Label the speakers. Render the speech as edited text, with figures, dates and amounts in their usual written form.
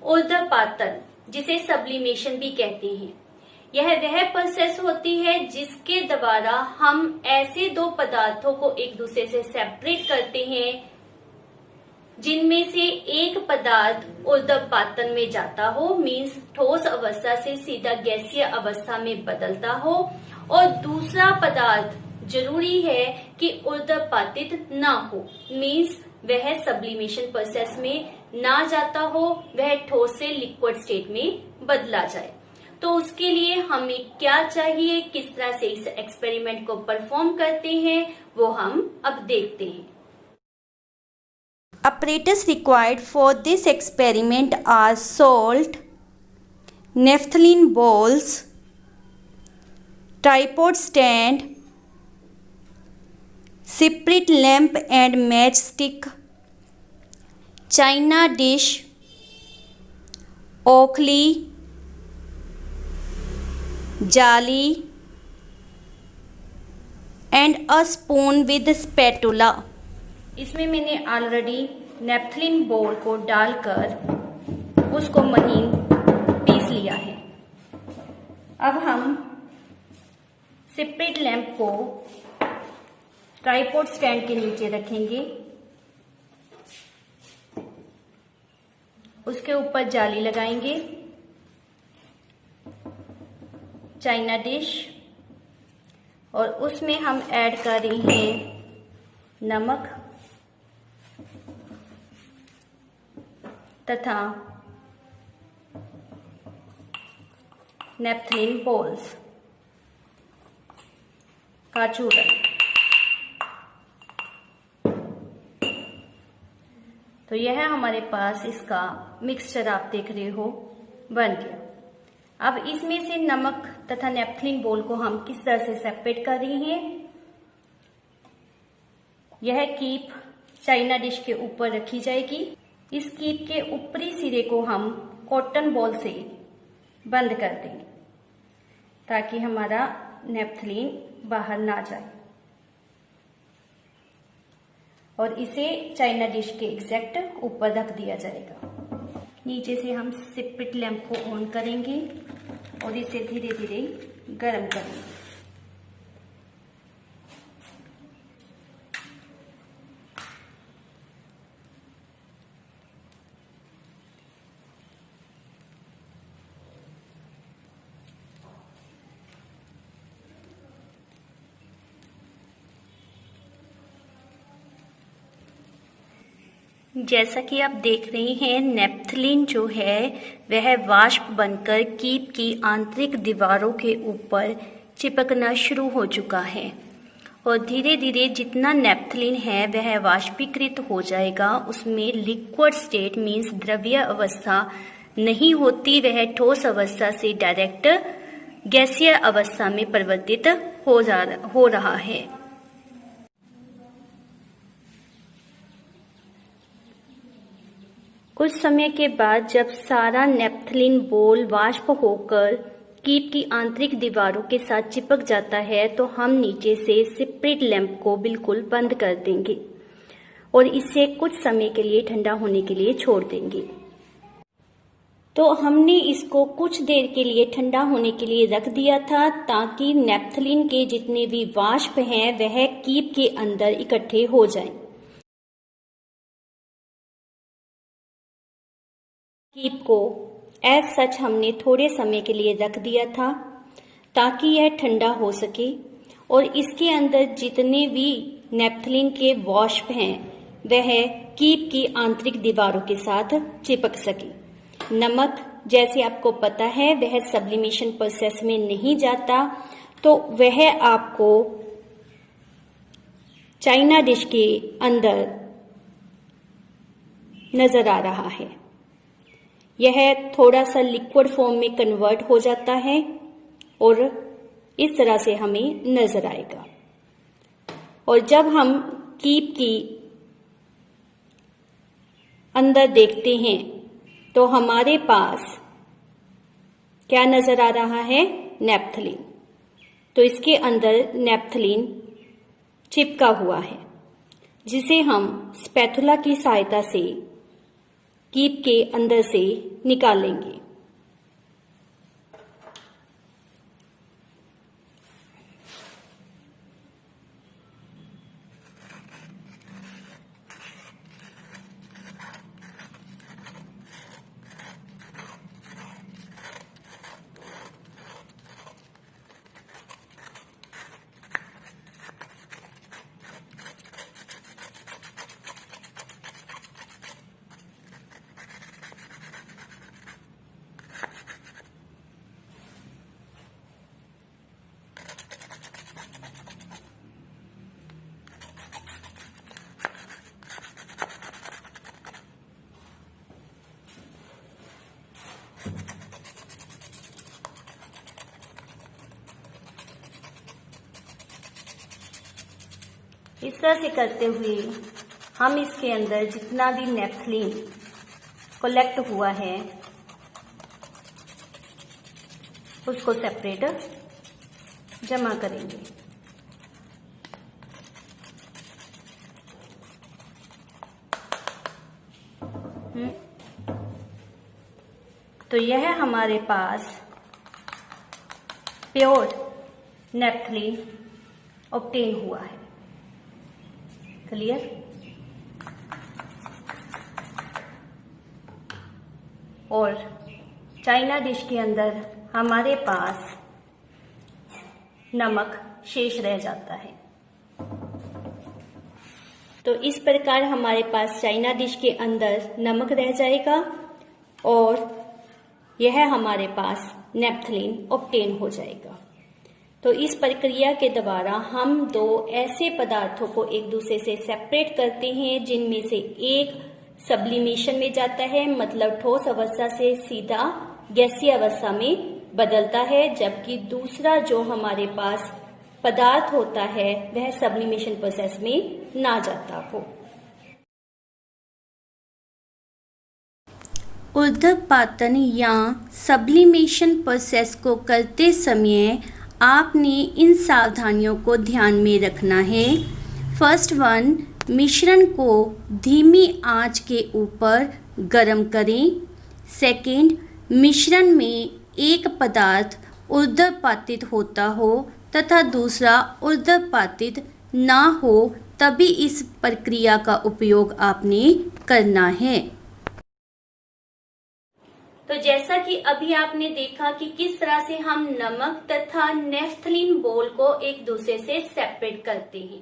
Speaker 1: ऊर्ध्वपातन, जिसे सब्लिमेशन भी कहते हैं, यह वह प्रोसेस होती है जिसके द्वारा हम ऐसे दो पदार्थों को एक दूसरे से सेपरेट करते हैं जिनमें से एक पदार्थ ऊर्ध्वपातन में जाता हो, मीन्स ठोस अवस्था से सीधा गैसीय अवस्था में बदलता हो, और दूसरा पदार्थ जरूरी है कि ऊर्ध्वपातित ना हो, मीन्स वह सब्लिमेशन प्रोसेस में ना जाता हो, वह ठोस से लिक्विड स्टेट में बदला जाए। तो उसके लिए हमें क्या चाहिए, किस तरह से इस एक्सपेरिमेंट को परफॉर्म करते हैं, वो हम अब देखते हैं।
Speaker 2: Apparatus required for this experiment are salt, naphthalene balls, tripod stand, separate lamp and matchstick, china dish, ओखली, जाली and a spoon with spatula।
Speaker 1: इसमें मैंने ऑलरेडी नेपथलीन बोल को डालकर उसको महीन पीस लिया है। अब हम सेपरेट लैंप को ट्राइपॉड स्टैंड के नीचे रखेंगे, उसके ऊपर जाली लगाएंगे, चाइना डिश, और उसमें हम ऐड कर रहे हैं नमक तथा नेपथलीन बॉल्स का चूर्ण। तो यह हमारे पास इसका मिक्सचर आप देख रहे हो बन गया। अब इसमें से नमक तथा नेपथलीन बॉल को हम किस तरह से सेपरेट कर रहे हैं। यह कीप चाइना डिश के ऊपर रखी जाएगी। इस कीप के ऊपरी सिरे को हम कॉटन बॉल से बंद कर देंगे ताकि हमारा नेपथलीन बाहर ना जाए, और इसे चाइना डिश के एग्जैक्ट ऊपर रख दिया जाएगा। नीचे से हम सेपरेट लैंप को ऑन करेंगे और इसे धीरे धीरे गर्म करेंगे।
Speaker 2: जैसा कि आप देख रहे हैं, नेपथलीन जो है वह वाष्प बनकर कीप की आंतरिक दीवारों के ऊपर चिपकना शुरू हो चुका है, और धीरे धीरे जितना नेपथलीन है वह वाष्पीकृत हो जाएगा। उसमें लिक्विड स्टेट मीन्स द्रव्य अवस्था नहीं होती, वह ठोस अवस्था से डायरेक्ट गैसीय अवस्था में परिवर्तित हो रहा है। कुछ समय के बाद जब सारा नेपथलीन बोल वाष्प होकर कीप की आंतरिक दीवारों के साथ चिपक जाता है, तो हम नीचे से सेपरेट लैंप को बिल्कुल बंद कर देंगे और इसे कुछ समय के लिए ठंडा होने के लिए छोड़ देंगे। तो हमने इसको कुछ देर के लिए ठंडा होने के लिए रख दिया था ताकि नेपथलीन के जितने भी वाष्प हैं वह कीप के अंदर इकट्ठे हो जाएं। कीप को एज सच हमने थोड़े समय के लिए रख दिया था ताकि यह ठंडा हो सके और इसके अंदर जितने भी नेपथलीन के वाष्प हैं वह कीप की आंतरिक दीवारों के साथ चिपक सके। नमक जैसे आपको पता है वह सब्लिमेशन प्रोसेस में नहीं जाता, तो वह आपको चाइना डिश के अंदर नजर आ रहा है। यह थोड़ा सा लिक्विड फॉर्म में कन्वर्ट हो जाता है और इस तरह से हमें नजर आएगा। और जब हम कीप की अंदर देखते हैं तो हमारे पास क्या नजर आ रहा है, नेपथलीन। तो इसके अंदर नेपथलीन चिपका हुआ है जिसे हम स्पैथुला की सहायता से कीप के अंदर से निकालेंगे। इस तरह से करते हुए हम इसके अंदर जितना भी नेपथलीन कलेक्ट हुआ है उसको सेपरेट जमा करेंगे। तो यह हमारे पास प्योर नेपथलीन ऑब्टेन हुआ है। क्लियर? और चाइना डिश के अंदर हमारे पास नमक शेष रह जाता है। तो इस प्रकार हमारे पास चाइना डिश के अंदर नमक रह जाएगा और यह हमारे पास नेपथलीन ऑब्टेन हो जाएगा। तो इस प्रक्रिया के द्वारा हम दो ऐसे पदार्थों को एक दूसरे से सेपरेट करते हैं जिनमें से एक सब्लिमेशन में जाता है, मतलब ठोस अवस्था से सीधा गैसीय अवस्था में बदलता है, जबकि दूसरा जो हमारे पास पदार्थ होता है वह सब्लिमेशन प्रोसेस में ना जाता हो। ऊर्ध्वपातन या सब्लिमेशन प्रोसेस को करते समय आपने इन सावधानियों को ध्यान में रखना है। फर्स्ट वन, मिश्रण को धीमी आंच के ऊपर गर्म करें। सेकंड, मिश्रण में एक पदार्थ ऊर्ध्वपातित होता हो तथा दूसरा ऊर्ध्वपातित ना हो तभी इस प्रक्रिया का उपयोग आपने करना है। तो जैसा कि अभी आपने देखा कि किस तरह से हम नमक तथा नेफ्थलीन बोल को एक दूसरे से सेपरेट करते हैं।